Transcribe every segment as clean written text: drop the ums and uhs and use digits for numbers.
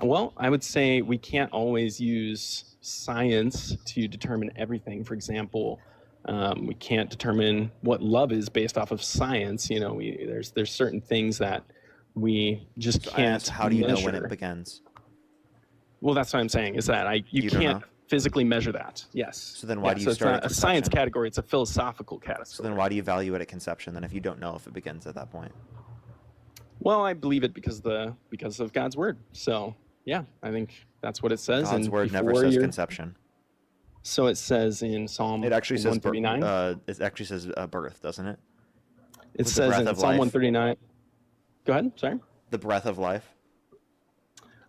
Well, I would say we can't always use science to determine everything. For example, we can't determine what love is based off of science. There's certain things that we just So I can't asked, how do you know when it measure. begins? Well, that's what I'm saying, is that you You don't can't know? physically measure that. Yes. So then why do you so it's start not at a science conception? category, it's a philosophical category. So then why do you value it at conception then if you don't know if it begins at that point? Well, I believe it because of God's word. So yeah, I think that's what it says. God's and word never says conception. So it says in Psalm It actually says 139. it actually says birth, doesn't it? It says in Psalm 139. Go ahead. Sorry. The breath of life.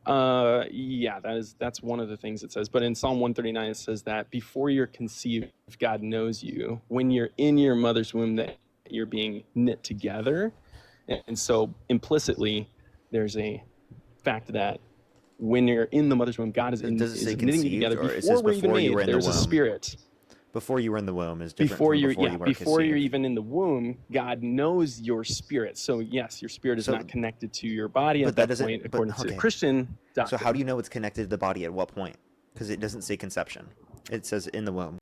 Yeah, that's one of the things it says. But in Psalm 139, it says that before you're conceived, God knows you. When you're in your mother's womb, that you're being knit together. And so implicitly, there's a fact that when you're in the mother's womb, God is knitting you together before we're even made. There's a spirit. Before you were in the womb is different before you're even in the womb, God knows your spirit. So yes, your spirit is not connected to your body at that point, according to the Christian doctrine. So how do you know it's connected to the body at what point? Because it doesn't say conception. It says in the womb.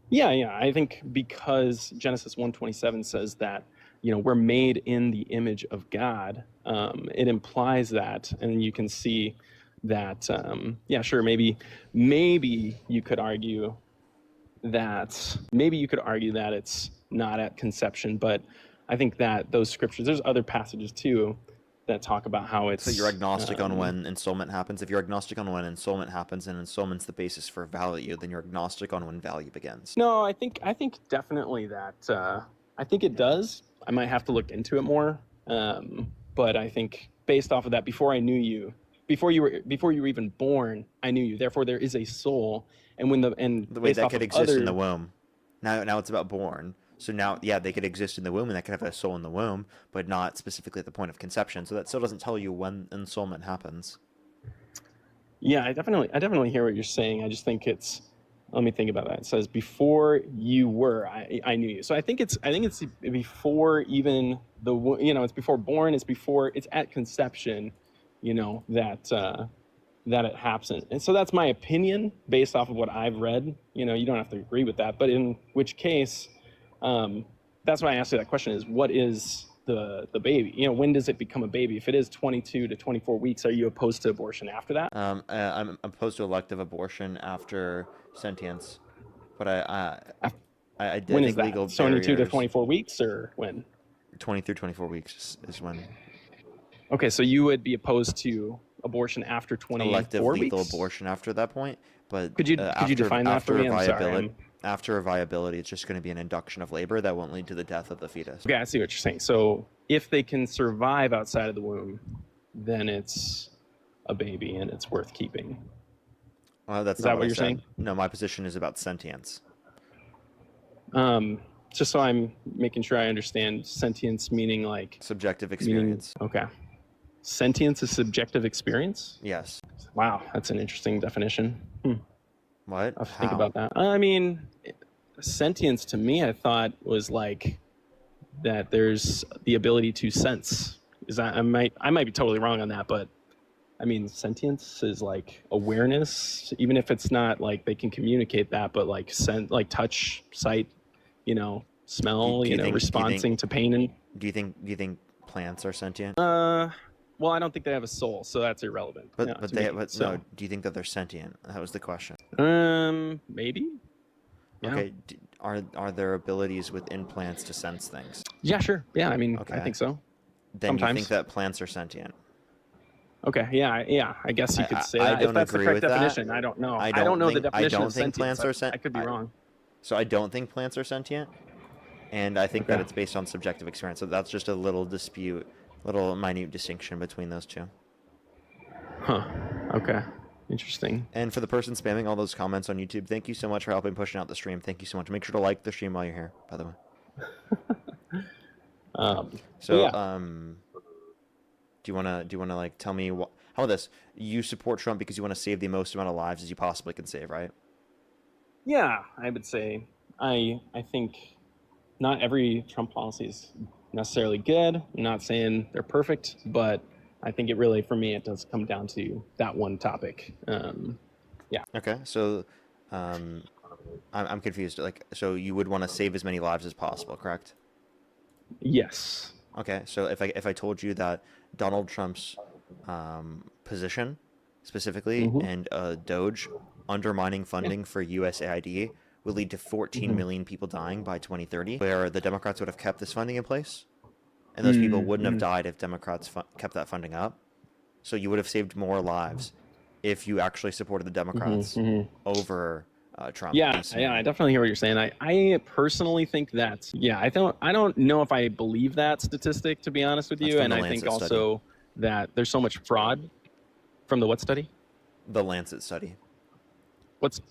Yeah. I think because Genesis 1:27 says that, we're made in the image of God. It implies that, and you can see that. Sure, maybe you could argue that it's not at conception, but I think that those scriptures, there's other passages too that talk about how it's. So you're agnostic on when ensoulment happens. If you're agnostic on when ensoulment happens and ensoulment's the basis for value, then you're agnostic on when value begins. No, I think definitely that. I think it does. I might have to look into it more, but I think based off of that, before I knew you, before you were even born, I knew you. Therefore, there is a soul. And the way that could exist in the womb. Now it's about born. So now, yeah, they could exist in the womb and that could have a soul in the womb, but not specifically at the point of conception. So that still doesn't tell you when ensoulment happens. Yeah, I definitely hear what you're saying. I just think it's. Let me think about that. It says before you were, I knew you. So I think it's before even it's before born. It's at conception, that it happens. And so that's my opinion based off of what I've read. You don't have to agree with that, but in which case, that's why I asked you that question is what is the baby? When does it become a baby? If it is 22 to 24 weeks, are you opposed to abortion after that? I'm opposed to elective abortion after sentience, but I did when think is that? legal 22 to 24 weeks or when? 20 through 24 weeks is when. Okay, so you would be opposed to abortion after 24 elective weeks? lethal abortion after that point, but could you define that for me? I'm sorry. After a viability, it's just going to be an induction of labor that won't lead to the death of the fetus. Okay, I see what you're saying. So if they can survive outside of the womb, then it's a baby and it's worth keeping. That's is not that what you're saying? No, my position is about sentience. Just so I'm making sure I understand, sentience meaning like subjective experience. Okay. Sentience is subjective experience? Yes. Wow, that's an interesting definition. What? I'll have to think about that. I mean, sentience to me, I thought was like that there's the ability to sense. I might be totally wrong on that, but I mean, sentience is like awareness, even if it's not like they can communicate that, but like touch, sight, smell, responding to pain. And do you think plants are sentient? Well, I don't think they have a soul, so that's irrelevant. No, do you think that they're sentient? That was the question. Maybe. Yeah. Okay. Are there abilities within plants to sense things? Yeah, sure. Yeah, I mean, I think so. Then sometimes. You think that plants are sentient? Okay. Yeah. I guess you could say that. If that's the correct definition. I don't know. I don't know the definition of sentience. Plants are sentient. I could be wrong. So I don't think plants are sentient, and I think that it's based on subjective experience. So that's just a little minute distinction between those two. Huh. Okay. Interesting. And for the person spamming all those comments on YouTube, thank you so much for helping pushing out the stream. Thank you so much. Make sure to like the stream while you're here, by the way. Do you wanna like tell me how about this? You support Trump because you want to save the most amount of lives as you possibly can save, right? Yeah, I would say I think not every Trump policy is necessarily good. I'm not saying they're perfect, but I think it really, for me, it does come down to that one topic. Yeah. Okay, so I'm confused. Like, so you would want to save as many lives as possible, correct? Yes. Okay, so if I told you that Donald Trump's position specifically Mm-hmm. and Doge undermining Yeah. funding for USAID would lead to 14 Mm-hmm. million people dying by 2030, where the Democrats would have kept this funding in place, and those people wouldn't have Mm-hmm. died if Democrats kept that funding up. So you would have saved more lives if you actually supported the Democrats Mm-hmm. over Trump in Yeah, this yeah, I scenario. definitely hear what you're saying. I personally think that, yeah, I don't know if I believe that statistic, to be honest with That's you. from And the I think Lancet study. also that there's so much fraud from the what study? The Lancet study. What's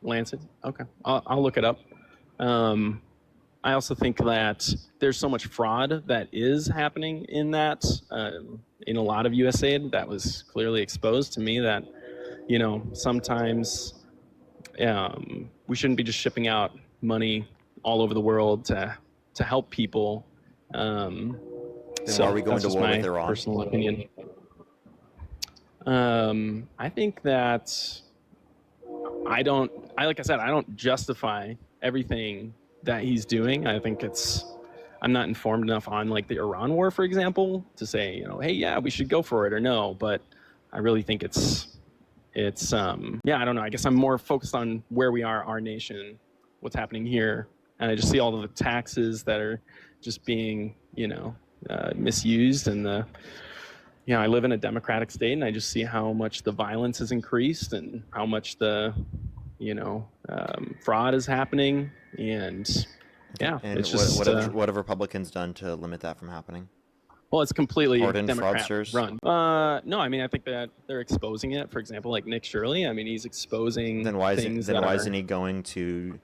Lancet? Okay, I'll look it up. Um, I also think that there's so much fraud that is happening in that, in a lot of USAID that was clearly exposed to me that, sometimes we shouldn't be just shipping out money all over the world to help people. Um, Then why are we so going that's to just war with my Iran? personal opinion. I think that like I said, I don't justify everything that he's doing. I think I'm not informed enough on like the Iran war, for example, to say, hey, yeah, we should go for it or no. But I really think yeah, I don't know. I guess I'm more focused on where we are, our nation, what's happening here. And I just see all of the taxes that are just being, misused. And I live in a democratic state, and I just see how much the violence has increased and how much the, fraud is happening. And yeah, And it's just, what have Republicans done to limit that from happening? well, it's completely Pardon Democrat fraudsters? run. No, I mean, I think that they're exposing it. For example, like Nick Shirley. I mean, he's exposing things that are. Isn't he going to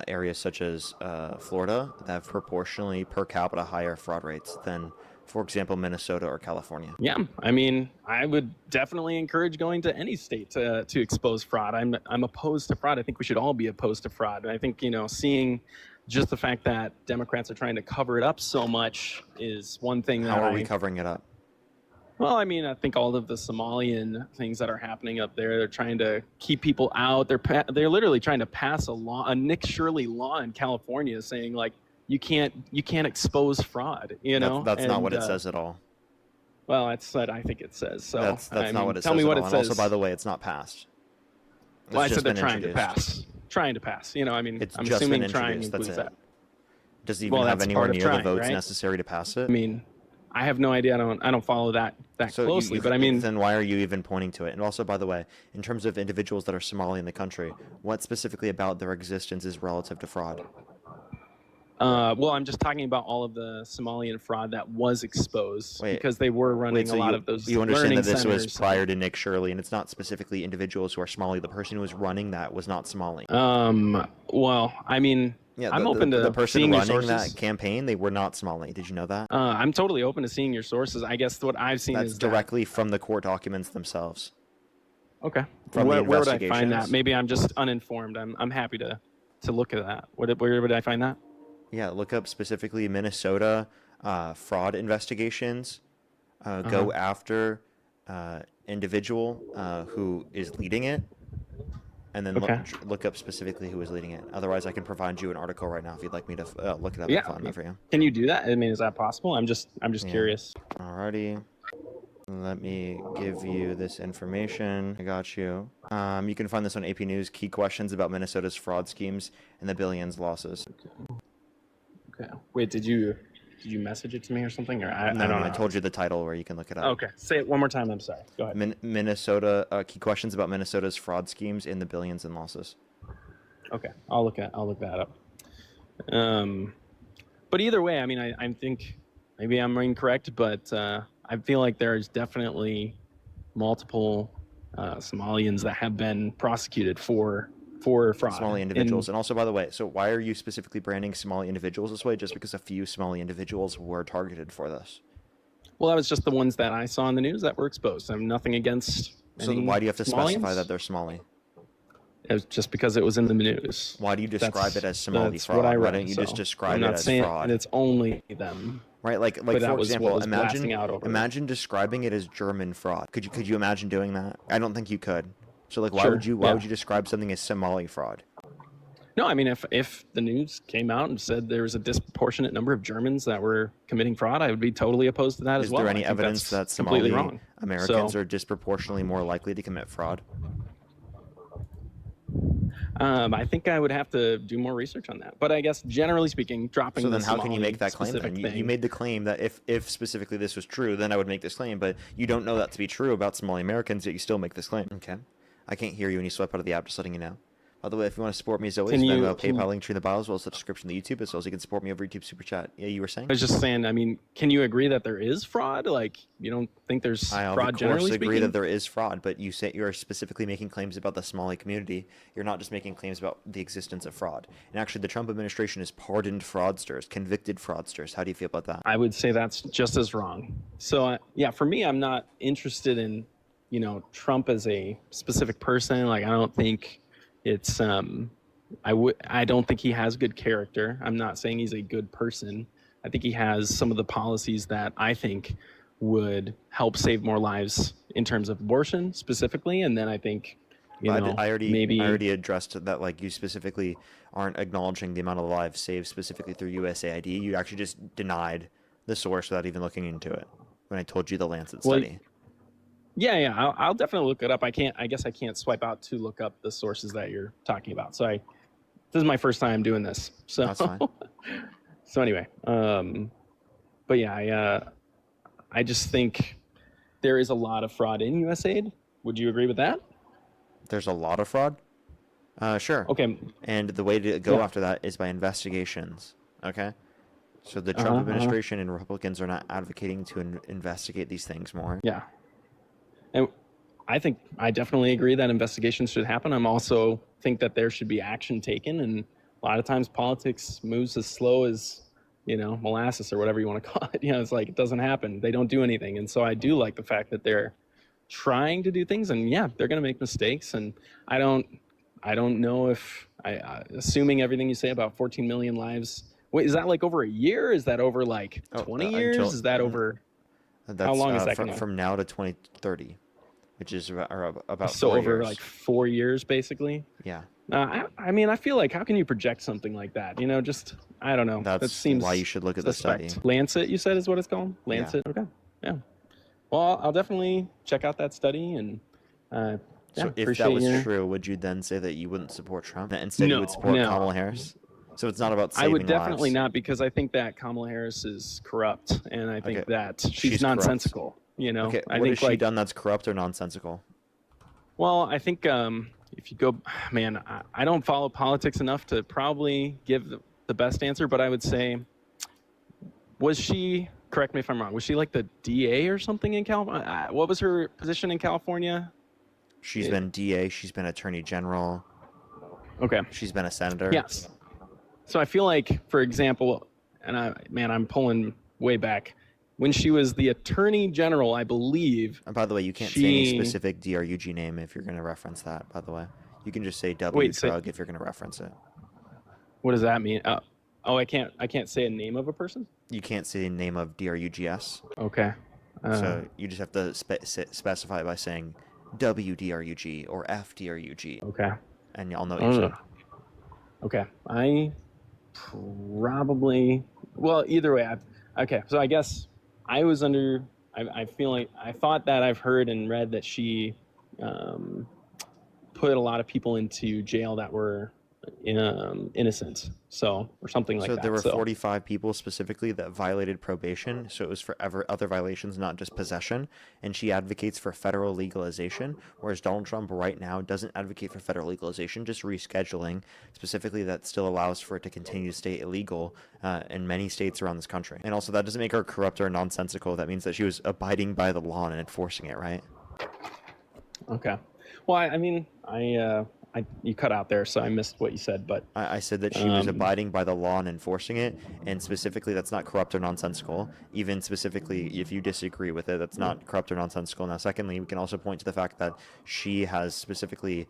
areas such as Florida that have proportionally per capita higher fraud rates than, for example, Minnesota or California? Yeah, I mean, I would definitely encourage going to any state to expose fraud. I'm opposed to fraud. I think we should all be opposed to fraud. And I think seeing just the fact that Democrats are trying to cover it up so much is one thing that How are we covering it up? Well, I mean, I think all of the Somalian things that are happening up there, they're trying to keep people out. They're literally trying to pass a Nick Shirley law in California saying like you can't expose fraud, That's not what it And, says at all. well, that's what I think it says. So That's I not mean, what it tell says me at what all. it And says. also, by the way, it's not passed. Well, I It's said just they're been trying to introduced. pass. Trying to pass. I mean, It's I'm just assuming been trying introduced. That's includes it. that. Does it even Well, have that's anywhere part of near the trying, votes right? necessary to pass it? I mean, I have no idea. I don't follow that So closely. But I mean, then why are you even pointing to it? And also, by the way, in terms of individuals that are Somali in the country, what specifically about their existence is relative to fraud? well, I'm just talking about all of the Somalian fraud that was exposed Wait, because they were running so a lot of those you understand learning that this was centers. prior to Nick Shirley, and it's not specifically individuals who are Somali. The person who was running that was not Somali. Well, I mean, Yeah, I'm open to the person seeing your running sources. that campaign, they were not Somali. Did you know that? I'm totally open to seeing your sources. I guess what I've seen That's is directly from the court documents themselves. okay. From the Where would I find that? investigations. Maybe I'm just uninformed. I'm happy to look at that. Where would I find that? Yeah, look up specifically Minnesota fraud investigations. Go after individual who is leading it, and then Okay. look up specifically who is leading it. Otherwise, I can provide you an article right now if you'd like me to look it up Yeah. and find that for you. Can you do that? I mean, is that possible? I'm just Yeah. curious. Alrighty. Let me give you this information. I got you. You can find this on AP News. Key questions about Minnesota's fraud schemes and the billions losses. Okay. Wait, did you message it to me or something? Or I don't know. I told you the title where you can look it up. Okay. Say it one more time. I'm sorry. Go ahead. Minnesota. Key questions about Minnesota's fraud schemes and the billions in losses. Okay. I'll look that up. But either way, I mean, I think maybe I'm incorrect, but I feel like there's definitely multiple Somalians that have been prosecuted for fraud. Somali individuals. And also, by the way, so why are you specifically branding Somali individuals this way? Just because a few Somali individuals were targeted for this. Well, that was just the ones that I saw in the news that were exposed. I'm nothing against. So why do you have to specify Somalians. that they're Somali? It was just because it was in the news. Why do you describe it as Somali That's fraud? what I Why read, don't you just so describe I'm it not as saying fraud? it's only them. Right, but for that was what example, was blasting out over. imagine describing it as German fraud. Could you imagine doing that? I don't think you could. So like, Sure, why yeah. would you describe something as Somali fraud? No, I mean, if the news came out and said there was a disproportionate number of Germans that were committing fraud, I would be totally opposed to that as Is well. there I any think evidence that's that completely Somali wrong. Americans So, are disproportionately more likely to commit fraud? I think I would have to do more research on that. But I guess generally speaking, dropping So the then how can you Somali make that claim specific then? You thing. made the claim that if specifically this was true, then I would make this claim, but you don't know that to be true about Somali Americans, yet you still make this claim. Okay. I can't hear you when you swipe out of the app, just letting you know. By the way, if you want to support me as always, Venmo, PayPal, link tree in the bio, as well as the description of the YouTube, as well as you can support me over YouTube Super Chat. Yeah, you were saying? I was just saying, I mean, can you agree that there is fraud? Like, you don't think there's fraud generally speaking? I agree that there is fraud, but you say you're specifically making claims about the Somali community. You're not just making claims about the existence of fraud. And actually, the Trump administration has pardoned fraudsters, convicted fraudsters. How do you feel about that? I would say that's just as wrong. So, yeah, for me, I'm not interested in, Trump as a specific person. Like, I don't think it's I don't think he has good character. I'm not saying he's a good person. I think he has some of the policies that I think would help save more lives in terms of abortion specifically. And then I think, I maybe already addressed that. Like, you specifically aren't acknowledging the amount of lives saved specifically through USAID. You actually just denied the source without even looking into it when I told you the Lancet study. Yeah, I'll definitely look it up. I guess I can't swipe out to look up the sources that you're talking about. So this is my first time doing this. So that's fine. So anyway, but yeah, I just think there is a lot of fraud in USAID. Would you agree with that? There's a lot of fraud? Sure. Okay. And the way to go after that is by investigations. Okay? So the Trump administration and Republicans are not advocating to investigate these things more. Yeah. And I definitely agree that investigations should happen. I'm also think that there should be action taken. And a lot of times politics moves as slow as, molasses or whatever you want to call it. It's like it doesn't happen. They don't do anything. And so I do like the fact that they're trying to do things. And yeah, they're going to make mistakes. And I don't know if assuming everything you say about 14 million lives. Wait, is that like over a year? Is that over like 20 years? Is that over? How long is that from now to 2030, which is about so 4 over years. like 4 years, basically. Yeah. I mean, I feel like how can you project something like that? Just I don't know. That seems why you should look at the study. Lancet, you said, is what it's called. Lancet. Yeah. Okay. Yeah. Well, I'll definitely check out that study and. So if that was true, would you then say that you wouldn't support Trump? Instead, you would support Kamala Harris? So it's not about saving lives. I would definitely not, because I think that Kamala Harris is corrupt, and I think that she's nonsensical. Okay, I what think has she done that's corrupt or nonsensical? Well, I think if you go, man, I don't follow politics enough to probably give the best answer, but I would say, was she? Correct me if I'm wrong. Was she like the DA or something in California? What was her position in California? She's been DA. She's been Attorney General. Okay. She's been a senator. Yes. So I feel like, for example, and I'm pulling way back, when she was the Attorney General, I believe. And by the way, you can't say any specific DRUG name if you're going to reference that, by the way. You can just say drug if you're going to reference it. What does that mean? I can't say a name of a person? You can't say a name of DRUGS. Okay. So you just have to specify by saying WDRUG or FDRUG. Okay. And I'll know what you're saying. Okay. I probably, well, either way, okay. So I guess I was under, I feel like, I thought that I've heard and read that she put a lot of people into jail that were innocent, or something like that. So there were 45 people specifically that violated probation, so it was for other violations, not just possession, and she advocates for federal legalization, whereas Donald Trump right now doesn't advocate for federal legalization, just rescheduling, specifically that still allows for it to continue to stay illegal in many states around this country. And also that doesn't make her corrupt or nonsensical. That means that she was abiding by the law and enforcing it, right? Okay. Well, I mean, you cut out there, so I missed what you said, but I said that she was abiding by the law and enforcing it, and specifically that's not corrupt or nonsensical. Even specifically, if you disagree with it, that's not corrupt or nonsensical. Now, secondly, we can also point to the fact that she has specifically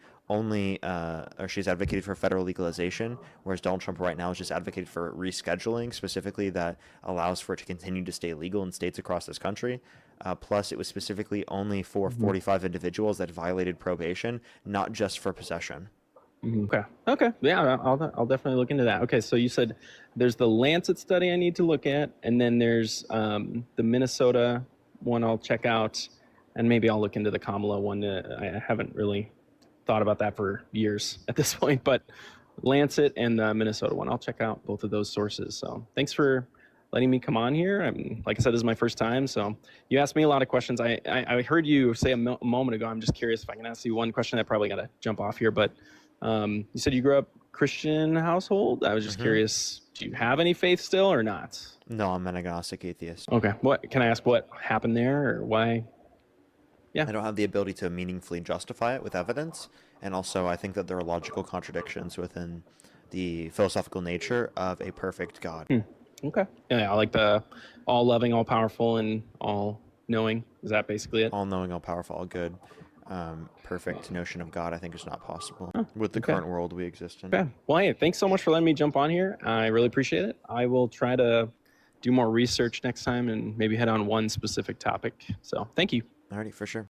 she's advocated for federal legalization, whereas Donald Trump right now has just advocated for rescheduling, specifically that allows for it to continue to stay legal in states across this country. Plus, it was specifically only for 45 individuals that violated probation, not just for possession. Okay. Okay. Yeah, I'll definitely look into that. Okay. So you said there's the Lancet study I need to look at, and then there's the Minnesota one I'll check out, and maybe I'll look into the Kamala one. I haven't really thought about that for years at this point, but Lancet and the Minnesota one, I'll check out both of those sources. So thanks for letting me come on here. Like I said, this is my first time, so you asked me a lot of questions. I heard you say a moment ago. I'm just curious if I can ask you one question. I probably got to jump off here, but you said you grew up Christian household. I was just curious, do you have any faith still or not? No, I'm an agnostic atheist. Okay. What can I ask? What happened there, or why? Yeah. I don't have the ability to meaningfully justify it with evidence, and also I think that there are logical contradictions within the philosophical nature of a perfect God. Okay. Yeah, I like the all-loving, all-powerful, and all-knowing. Is that basically it? All-knowing, all-powerful, all good. Perfect notion of God, I think, is not possible with the current world we exist in. Okay. Well, hey, thanks so much for letting me jump on here. I really appreciate it. I will try to do more research next time and maybe head on one specific topic. So thank you. Alrighty, for sure.